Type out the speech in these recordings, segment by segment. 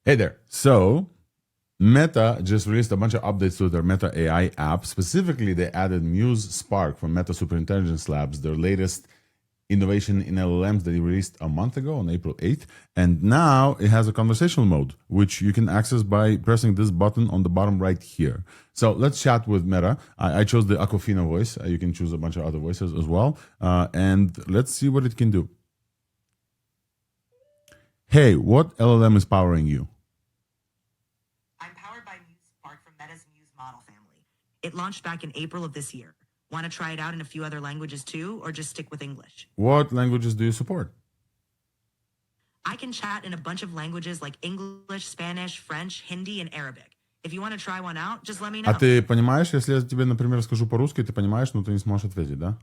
Hey there. So Meta just released a bunch of updates to their Meta AI app. Specifically, they added Muse Spark from Meta Superintelligence Labs, their latest innovation in LLMs that they released a month ago on April 8th. And now it has a conversational mode, which you can access by pressing this button on the bottom right here. So let's chat with Meta. I chose the Aquafina voice. You can choose a bunch of other voices as well. And let's see what it can do. Hey, what LLM is powering you? I'm powered by Muse Spark from Meta's Muse model family. It launched back in April of this year. Want to try it out in a few other languages too, or just stick with English? What languages do you support? I can chat in a bunch of languages like English, Spanish, French, Hindi, and Arabic. If you want to try one out, just let me know. А ты понимаешь, если я тебе, например, скажу по-русски, ты понимаешь, но ты не сможешь ответить, да?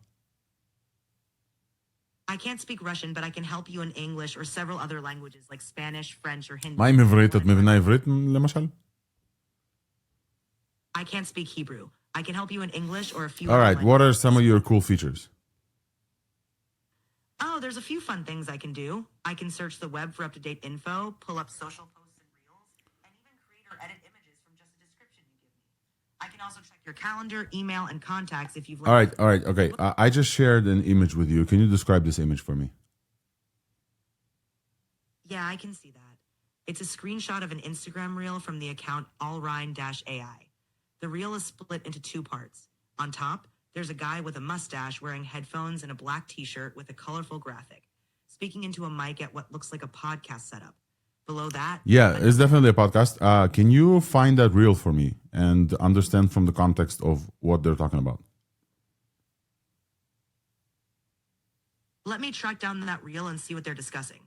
I can't speak Russian, but I can help you in English or several other languages like Spanish, French, or Hindi. מה עם עברית? את מבינה עברית, למשל? I can't speak Hebrew. I can help you in English or a few All other right, what are languages. some of your cool features? Oh, there's a few fun things I can do. I can search the web for up-to-date info, pull up social posts and reels, and even create or edit images from just a description you give me. I can also check your calendar, email, and contacts if you've... All right, okay. I just shared an image with you. Can you describe this image for me? Yeah, I can see that. It's a screenshot of an Instagram reel from the account allrhine-ai. The reel is split into two parts. On top, there's a guy with a mustache wearing headphones and a black t-shirt with a colorful graphic, speaking into a mic at what looks like a podcast setup. Below that... Yeah, it's definitely a podcast. Can you find that reel for me and understand from the context of what they're talking about? Let me track down that reel and see what they're discussing.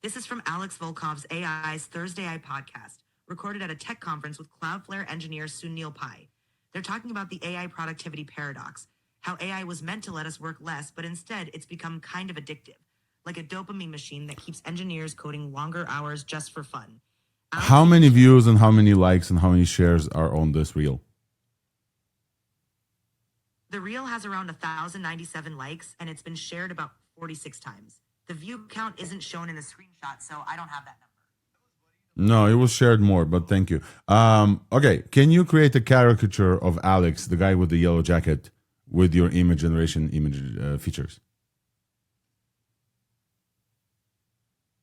This is from Alex Volkov's AI's Thursday podcast, recorded at a tech conference with Cloudflare engineer Sunil Pai. They're talking about the AI productivity paradox, how AI was meant to let us work less, but instead it's become kind of addictive, like a dopamine machine that keeps engineers coding longer hours just for fun. How many views and how many likes and how many shares are on this reel? The reel has around 1,097 likes, and it's been shared about 46 times. The view count isn't shown in the screenshot, so I don't have that number. No, it was shared more, but thank you. Okay, can you create a caricature of Alex, the guy with the yellow jacket, with your image generation features?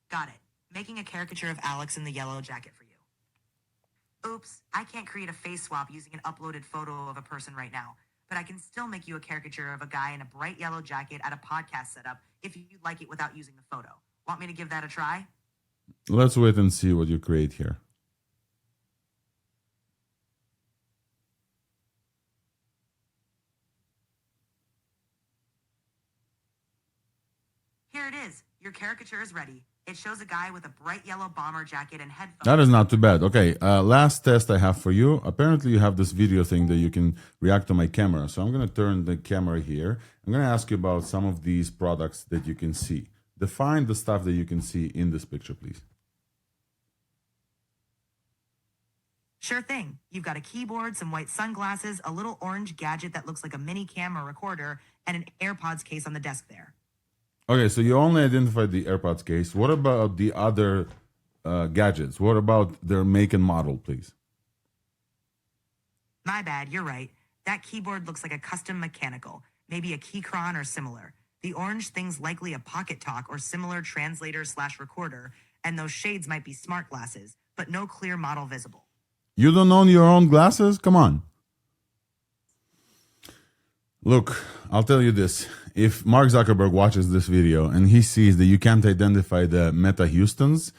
Got it. Making a caricature of Alex in the yellow jacket for you. Oops, I can't create a face swap using an uploaded photo of a person right now, but I can still make you a caricature of a guy in a bright yellow jacket at a podcast setup if you'd like it without using the photo. Want me to give that a try? Let's wait and see what you create here. Here it is. Your caricature is ready. It shows a guy with a bright yellow bomber jacket and headphones. That is not too bad. Okay, last test I have for you. Apparently you have this video thing that you can react to my camera. So I'm going to turn the camera here. I'm going to ask you about some of these products that you can see. Define the stuff that you can see in this picture, please. Sure thing. You've got a keyboard, some white sunglasses, a little orange gadget that looks like a mini camera recorder, and an AirPods case on the desk there. Okay, so you only identified the AirPods case. What about the other gadgets? What about their make and model, please? My bad, you're right. That keyboard looks like a custom mechanical, maybe a Keychron or similar. The orange thing's likely a Pocket Talk or similar translator/recorder, and those shades might be smart glasses, but no clear model visible. You don't own your own glasses? Come on. Look, I'll tell you this. If Mark Zuckerberg watches this video and he sees that you can't identify the Meta Houstons,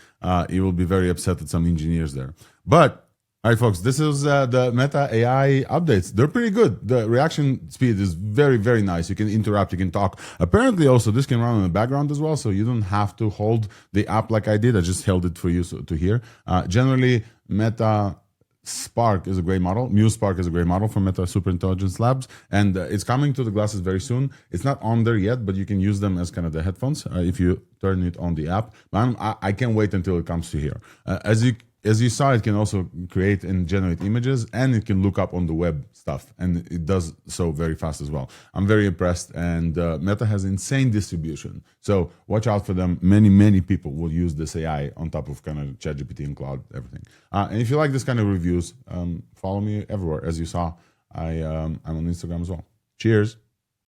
he will be very upset at some engineers there. But, all right, folks, this is the Meta AI updates. They're pretty good. The reaction speed is very, very nice. You can interrupt, you can talk. Apparently, also, this can run in the background as well, so you don't have to hold the app like I did. I just held it for you to hear. Generally, Meta Spark is a great model. Muse Spark is a great model from Meta Superintelligence Labs, and it's coming to the glasses very soon. It's not on there yet, but you can use them as kind of the headphones if you turn it on the app. But I can't wait until it comes to here. As you as you saw, it can also create and generate images, and it can look up on the web stuff, and it does so very fast as well. I'm very impressed, and Meta has insane distribution. So watch out for them. Many people will use this AI on top of kind of ChatGPT and Cloud, everything. And if you like this kind of reviews, follow me everywhere. As you saw, I'm on Instagram as well. Cheers.